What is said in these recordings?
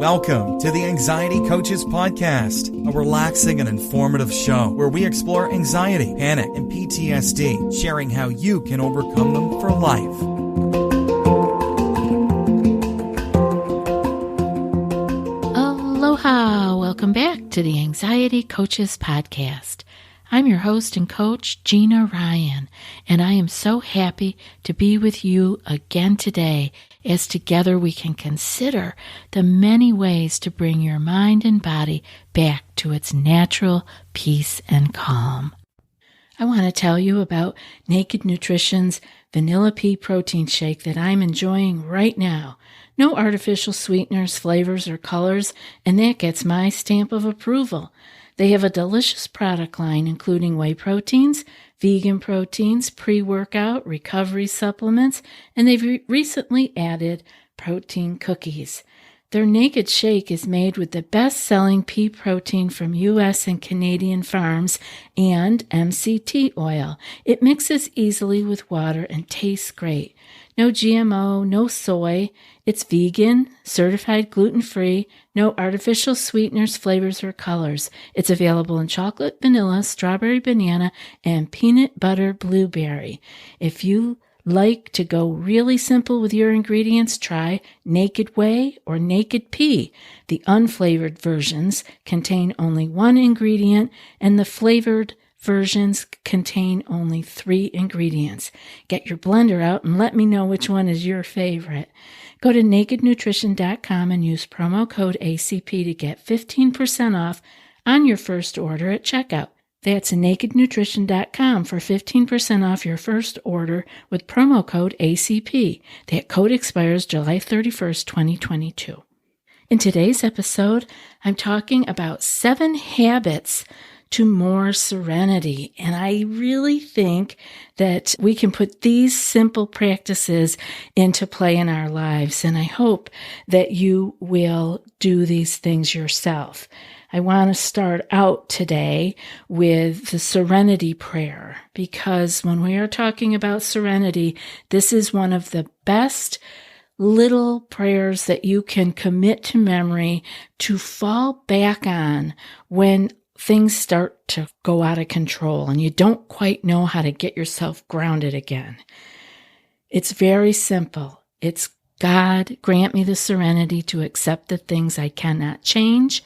Welcome to the Anxiety Coaches Podcast, a relaxing and informative show where we explore anxiety, panic, and PTSD, sharing how you can overcome them for life. Aloha! Welcome back to the Anxiety Coaches Podcast. I'm your host and coach, Gina Ryan, and I am so happy to be with you again today as together we can consider the many ways to bring your mind and body back to its natural peace and calm. I want to tell you about Naked Nutrition's Vanilla Pea Protein Shake that I'm enjoying right now. No artificial sweeteners, flavors, or colors, and that gets my stamp of approval. They have a delicious product line including whey proteins, vegan proteins, pre-workout, recovery supplements, and they've recently added protein cookies. Their Naked Shake is made with the best-selling pea protein from U.S. and Canadian farms and MCT oil. It mixes easily with water and tastes great. No GMO, no soy. It's vegan, certified gluten-free, no artificial sweeteners, flavors, or colors. It's available in chocolate, vanilla, strawberry, banana, and peanut butter blueberry. If you like to go really simple with your ingredients, try Naked Whey or Naked Pea. The unflavored versions contain only one ingredient, and the flavored versions contain only 3 ingredients. Get your blender out and let me know which one is your favorite. Go to nakednutrition.com and use promo code ACP to get 15% off on your first order at checkout. That's nakednutrition.com for 15% off your first order with promo code ACP. That code expires July 31st, 2022. In today's episode, I'm talking about 7 habits to more serenity. And I really think that we can put these simple practices into play in our lives. And I hope that you will do these things yourself. I want to start out today with the Serenity Prayer, because when we are talking about serenity, this is one of the best little prayers that you can commit to memory to fall back on when things start to go out of control and you don't quite know how to get yourself grounded again. It's very simple. It's God, grant me the serenity to accept the things I cannot change,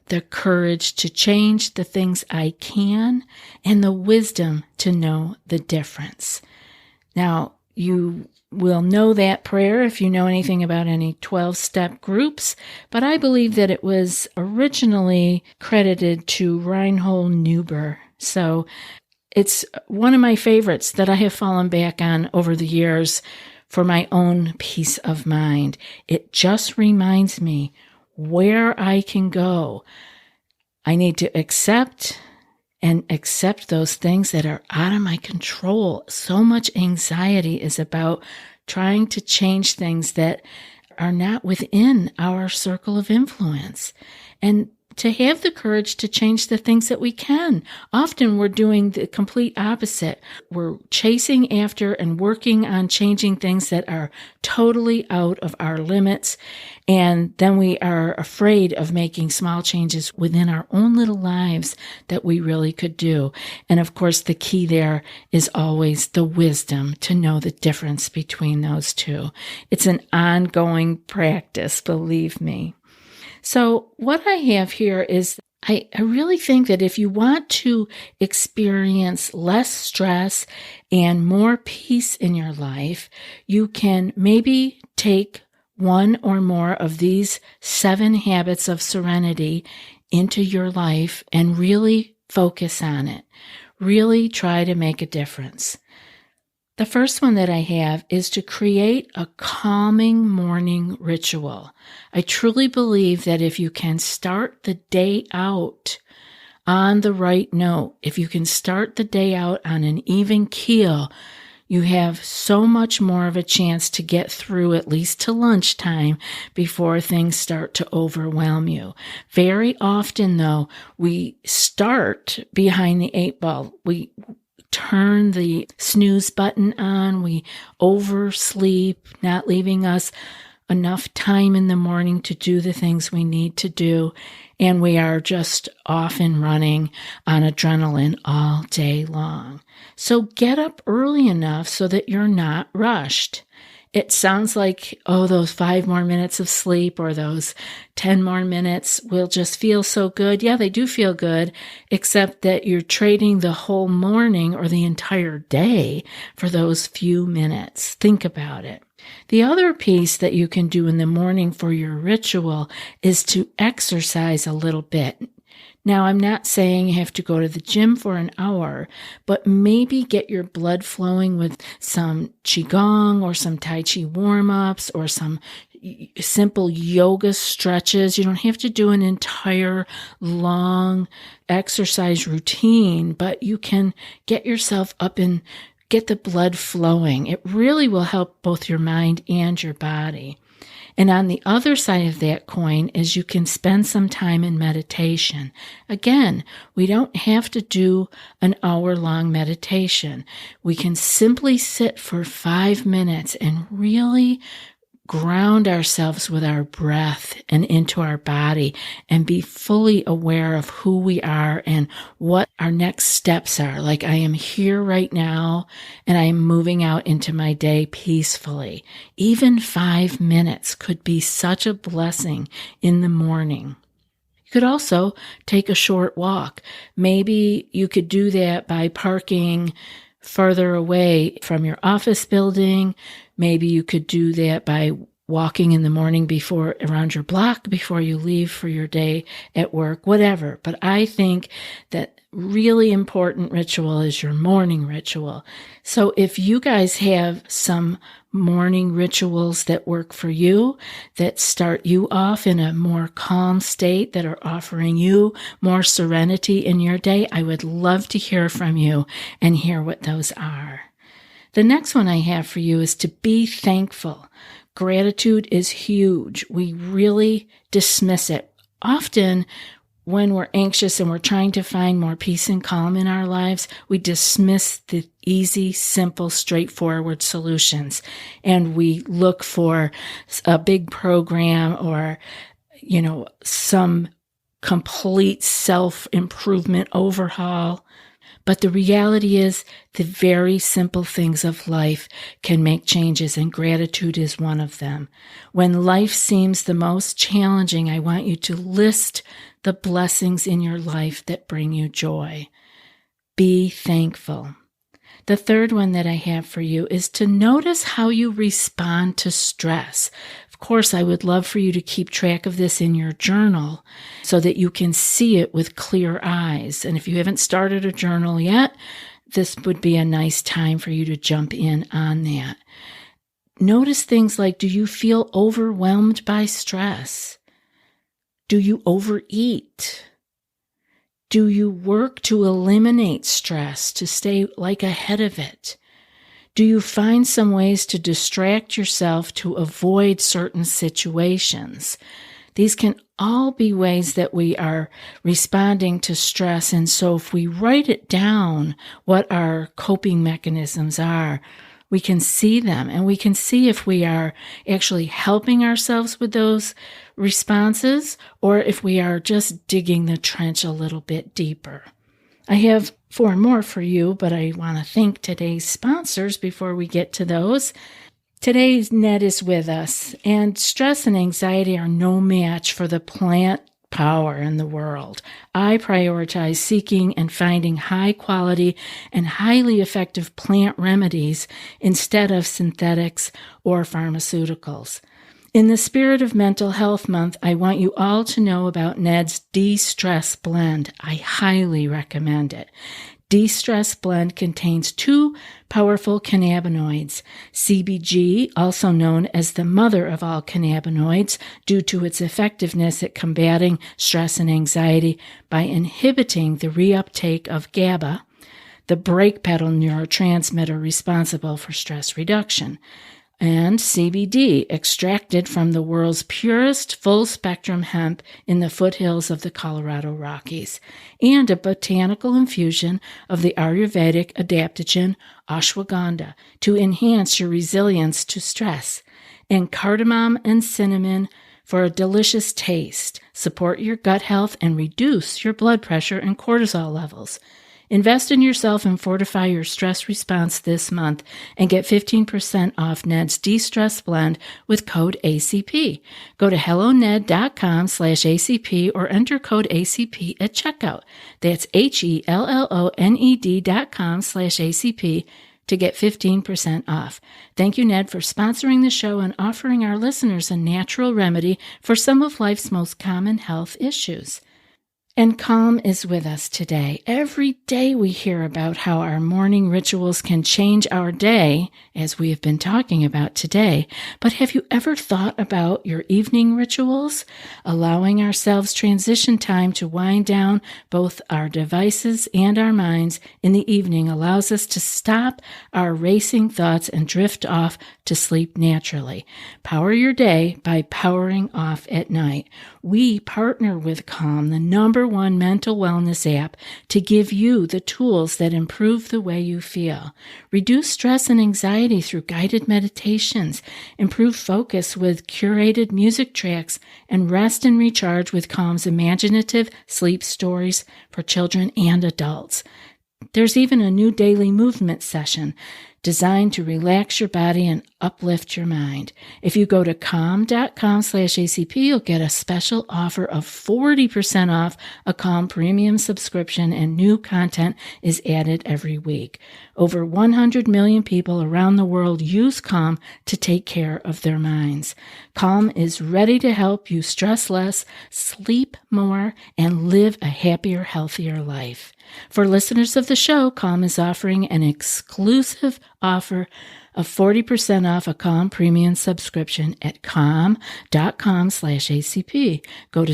the courage to change the things I can, and the wisdom to know the difference. Now, you will know that prayer if you know anything about any 12-step groups, but I believe that it was originally credited to Reinhold Niebuhr. So it's one of my favorites that I have fallen back on over the years for my own peace of mind. It just reminds me where I can go. I need to accept those things that are out of my control. So much anxiety is about trying to change things that are not within our circle of influence. And to have the courage to change the things that we can. Often we're doing the complete opposite. We're chasing after and working on changing things that are totally out of our limits. And then we are afraid of making small changes within our own little lives that we really could do. And of course, the key there is always the wisdom to know the difference between those two. It's an ongoing practice, believe me. So what I have here is I really think that if you want to experience less stress and more peace in your life, you can maybe take one or more of these 7 habits of serenity into your life and really focus on it. Really try to make a difference. The first one that I have is to create a calming morning ritual. I truly believe that if you can start the day out on the right note, if you can start the day out on an even keel, you have so much more of a chance to get through at least to lunchtime before things start to overwhelm you. Very often, though, we start behind the 8 ball. We turn the snooze button on. We oversleep, not leaving us enough time in the morning to do the things we need to do, and we are just off and running on adrenaline all day long. So get up early enough so that you're not rushed. It sounds like, those 5 more minutes of sleep or those 10 more minutes will just feel so good. Yeah, they do feel good, except that you're trading the whole morning or the entire day for those few minutes. Think about it. The other piece that you can do in the morning for your ritual is to exercise a little bit. Now, I'm not saying you have to go to the gym for an hour, but maybe get your blood flowing with some Qigong or some Tai Chi warm-ups or some simple yoga stretches. You don't have to do an entire long exercise routine, but you can get yourself up and get the blood flowing. It really will help both your mind and your body. And on the other side of that coin is you can spend some time in meditation. Again, we don't have to do an hour-long meditation. We can simply sit for 5 minutes and really ground ourselves with our breath and into our body and be fully aware of who we are and what our next steps are. Like, I am here right now and I am moving out into my day peacefully. Even 5 minutes could be such a blessing in the morning. You could also take a short walk. Maybe you could do that by parking further away from your office building. Maybe you could do that by walking in the morning before around your block before you leave for your day at work, whatever. But I think that really important ritual is your morning ritual. So if you guys have some morning rituals that work for you, that start you off in a more calm state, that are offering you more serenity in your day, I would love to hear from you and hear what those are. The next one I have for you is to be thankful. Gratitude is huge. We really dismiss it. Often, when we're anxious and we're trying to find more peace and calm in our lives, we dismiss the easy, simple, straightforward solutions. And we look for a big program or, some complete self-improvement overhaul. But the reality is the very simple things of life can make changes, and gratitude is one of them. When life seems the most challenging, I want you to list the blessings in your life that bring you joy. Be thankful. The third one that I have for you is to notice how you respond to stress. Of course, I would love for you to keep track of this in your journal so that you can see it with clear eyes. And if you haven't started a journal yet, this would be a nice time for you to jump in on that. Notice things like, do you feel overwhelmed by stress? Do you overeat? Do you work to eliminate stress, to stay ahead of it? Do you find some ways to distract yourself to avoid certain situations? These can all be ways that we are responding to stress. And so if we write it down, what our coping mechanisms are, we can see them and we can see if we are actually helping ourselves with those responses or if we are just digging the trench a little bit deeper. I have 4 more for you, but I want to thank today's sponsors before we get to those. Today's Ned is with us, and stress and anxiety are no match for the plant power in the world. I prioritize seeking and finding high quality and highly effective plant remedies instead of synthetics or pharmaceuticals. In the spirit of Mental Health Month, I want you all to know about Ned's De-Stress Blend. I highly recommend it. De-Stress Blend contains 2 powerful cannabinoids. CBG, also known as the mother of all cannabinoids, due to its effectiveness at combating stress and anxiety by inhibiting the reuptake of GABA, the brake pedal neurotransmitter responsible for stress reduction. And CBD, extracted from the world's purest full-spectrum hemp in the foothills of the Colorado Rockies, and a botanical infusion of the Ayurvedic adaptogen ashwagandha to enhance your resilience to stress. and cardamom and cinnamon for a delicious taste. Support your gut health and reduce your blood pressure and cortisol levels. Invest in yourself and fortify your stress response this month and get 15% off Ned's De-Stress Blend with code ACP. Go to helloned.com/ACP or enter code ACP at checkout. That's HELLONED.com/ACP to get 15% off. Thank you, Ned, for sponsoring the show and offering our listeners a natural remedy for some of life's most common health issues. And Calm is with us today. Every day we hear about how our morning rituals can change our day, as we have been talking about today. But have you ever thought about your evening rituals? Allowing ourselves transition time to wind down both our devices and our minds in the evening allows us to stop our racing thoughts and drift off to sleep naturally. Power your day by powering off at night. We partner with Calm, the #1 mental wellness app, to give you the tools that improve the way you feel. Reduce stress and anxiety through guided meditations, improve focus with curated music tracks, and rest and recharge with Calm's imaginative sleep stories for children and adults. There's even a new daily movement session designed to relax your body and uplift your mind. If you go to calm.com/ACP, you'll get a special offer of 40% off a Calm premium subscription, and new content is added every week. Over 100 million people around the world use Calm to take care of their minds. Calm is ready to help you stress less, sleep more, and live a happier, healthier life. For listeners of the show, Calm is offering an exclusive offer of 40% off a Calm premium subscription at calm.com/ACP. Go to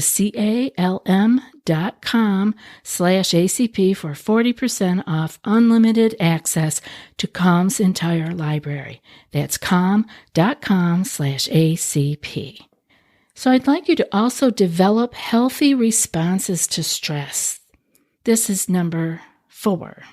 calm.com/ACP for 40% off unlimited access to Calm's entire library. That's calm.com/ACP. So I'd like you to also develop healthy responses to stress. This is number 4.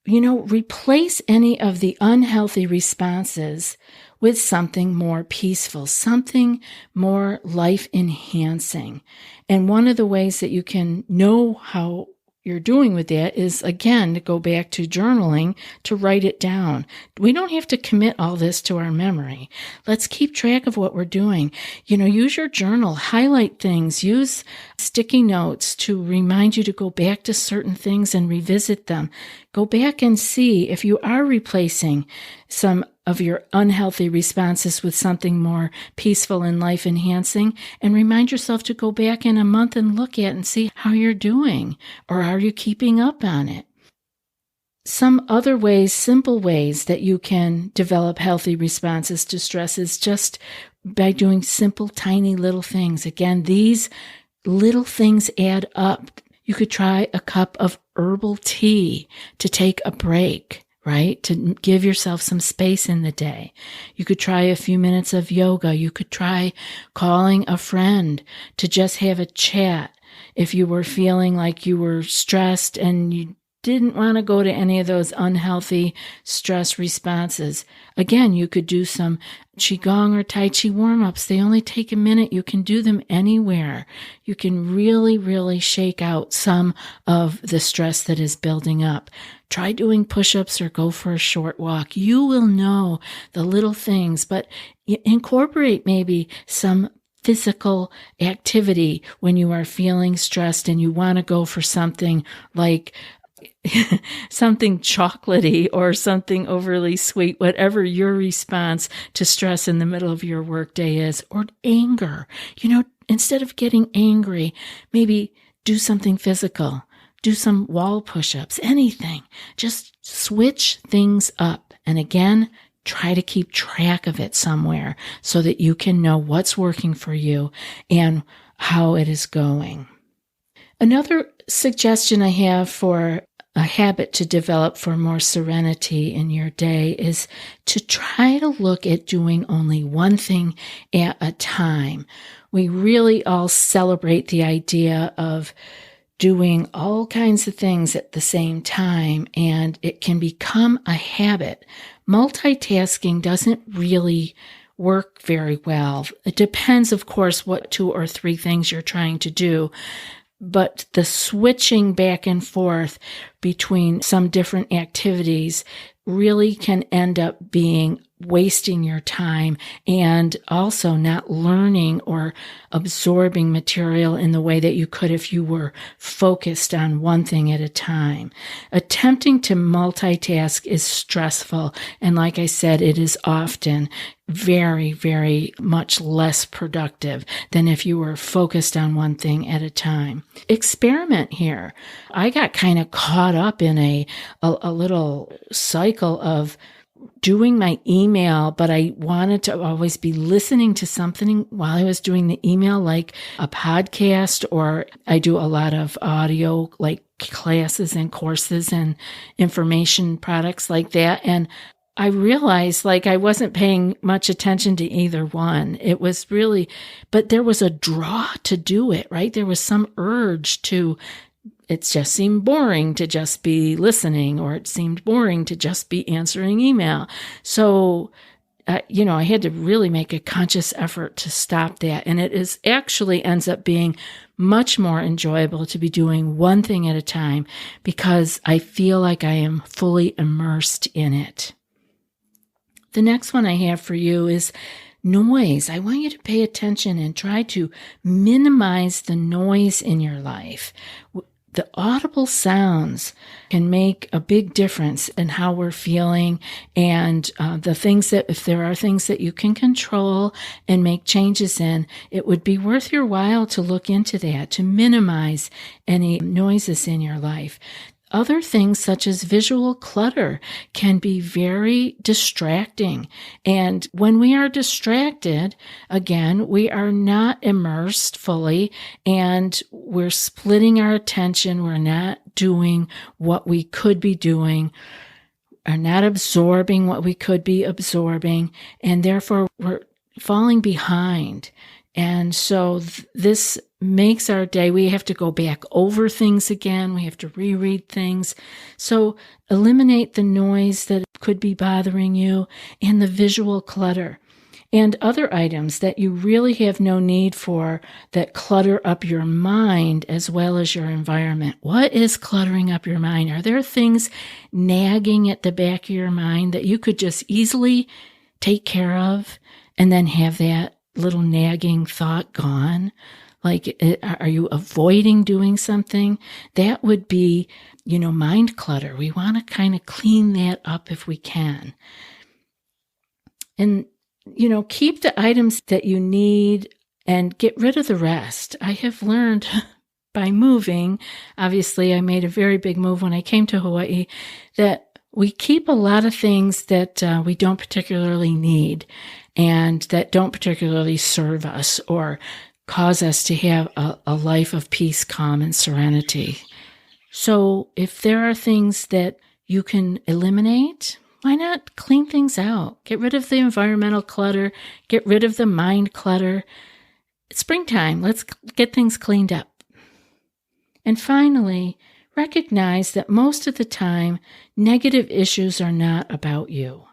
Replace any of the unhealthy responses with something more peaceful, something more life-enhancing. And one of the ways that you can know how you're doing with that is, again, to go back to journaling, to write it down. We don't have to commit all this to our memory. Let's keep track of what we're doing. Use your journal, highlight things, use sticky notes to remind you to go back to certain things and revisit them. Go back and see if you are replacing some of your unhealthy responses with something more peaceful and life-enhancing, and remind yourself to go back in a month and look at and see how you're doing, or are you keeping up on it? Some other ways, simple ways that you can develop healthy responses to stress is just by doing simple, tiny little things. Again, these little things add up. You could try a cup of herbal tea to take a break, right? To give yourself some space in the day. You could try a few minutes of yoga. You could try calling a friend to just have a chat. If you were feeling like you were stressed and you didn't want to go to any of those unhealthy stress responses, again, you could do some Qigong or Tai Chi warm-ups. They only take a minute. You can do them anywhere. You can really, really shake out some of the stress that is building up. Try doing push-ups or go for a short walk. You will know the little things, but incorporate maybe some physical activity when you are feeling stressed and you want to go for something like something chocolatey or something overly sweet, whatever your response to stress in the middle of your workday is, or anger. Instead of getting angry, maybe do something physical, do some wall push-ups, anything. Just switch things up. And again, try to keep track of it somewhere so that you can know what's working for you and how it is going. Another suggestion I have for a habit to develop for more serenity in your day is to try to look at doing only one thing at a time. We really all celebrate the idea of doing all kinds of things at the same time, and it can become a habit. Multitasking doesn't really work very well. It depends, of course, what 2 or 3 things you're trying to do. But the switching back and forth between some different activities really can end up being wasting your time and also not learning or absorbing material in the way that you could if you were focused on one thing at a time. Attempting to multitask is stressful, and like I said, it is often very, very much less productive than if you were focused on one thing at a time. Experiment here. I got kind of caught up in a little cycle of doing my email, but I wanted to always be listening to something while I was doing the email, like a podcast, or I do a lot of audio, like classes and courses and information products like that. And I realized like I wasn't paying much attention to either one. It was really, but there was a draw to do it, right? There was some urge to, it just seemed boring to just be listening, or it seemed boring to just be answering email. So, I had to really make a conscious effort to stop that. And it is actually ends up being much more enjoyable to be doing one thing at a time because I feel like I am fully immersed in it. The next one I have for you is noise. I want you to pay attention and try to minimize the noise in your life. The audible sounds can make a big difference in how we're feeling, and the things that, if there are things that you can control and make changes in, it would be worth your while to look into that, to minimize any noises in your life. Other things such as visual clutter can be very distracting. And when we are distracted, again, we are not immersed fully and we're splitting our attention. We're not doing what we could be doing, are not absorbing what we could be absorbing, and therefore we're falling behind. And so this makes our day, we have to go back over things again. We have to reread things. So eliminate the noise that could be bothering you and the visual clutter and other items that you really have no need for that clutter up your mind as well as your environment. What is cluttering up your mind? Are there things nagging at the back of your mind that you could just easily take care of and then have that little nagging thought gone? Like, are you avoiding doing something? That would be, mind clutter. We want to kind of clean that up if we can. And, keep the items that you need and get rid of the rest. I have learned by moving, obviously I made a very big move when I came to Hawaii, that we keep a lot of things that we don't particularly need and that don't particularly serve us or cause us to have a life of peace, calm, and serenity. So if there are things that you can eliminate, why not clean things out? Get rid of the environmental clutter, get rid of the mind clutter. It's springtime. Let's get things cleaned up. And finally, recognize that most of the time, negative issues are not about you.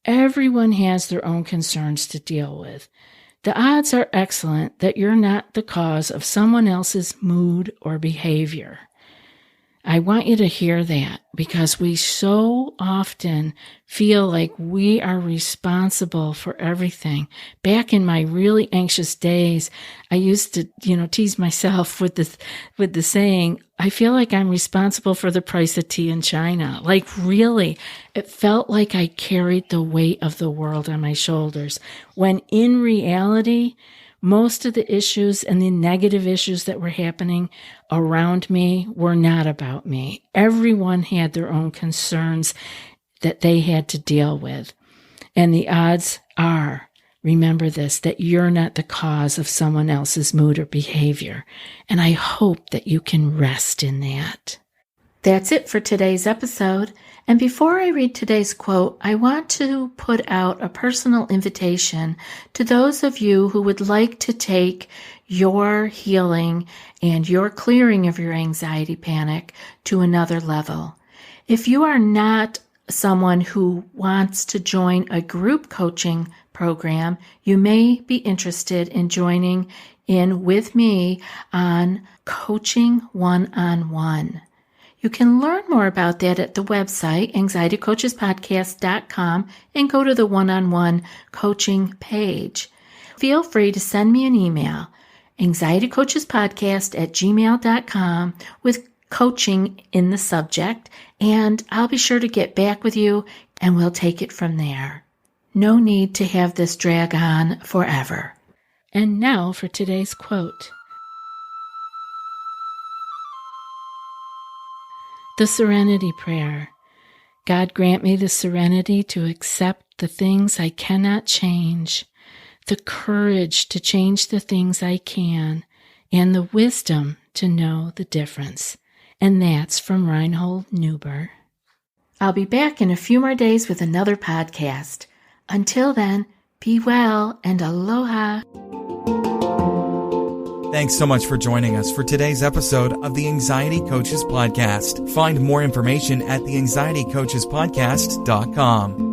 Everyone has their own concerns to deal with. The odds are excellent that you're not the cause of someone else's mood or behavior. I want you to hear that because we so often feel like we are responsible for everything. Back in my really anxious days, I used to, tease myself with the saying, I feel like I'm responsible for the price of tea in China. Like really, it felt like I carried the weight of the world on my shoulders, when in reality, most of the issues and the negative issues that were happening around me were not about me. Everyone had their own concerns that they had to deal with. And the odds are, remember this, that you're not the cause of someone else's mood or behavior. And I hope that you can rest in that. That's it for today's episode. And before I read today's quote, I want to put out a personal invitation to those of you who would like to take your healing and your clearing of your anxiety panic to another level. If you are not someone who wants to join a group coaching program, you may be interested in joining in with me on Coaching One-on-One. You can learn more about that at the website, anxietycoachespodcast.com, and go to the one-on-one coaching page. Feel free to send me an email, anxietycoachespodcast@gmail.com, with coaching in the subject, and I'll be sure to get back with you and we'll take it from there. No need to have this drag on forever. And now for today's quote. The Serenity Prayer. God grant me the serenity to accept the things I cannot change, the courage to change the things I can, and the wisdom to know the difference. And that's from Reinhold Niebuhr. I'll be back in a few more days with another podcast. Until then, be well and aloha. Thanks so much for joining us for today's episode of the Anxiety Coaches Podcast. Find more information at theanxietycoachespodcast.com.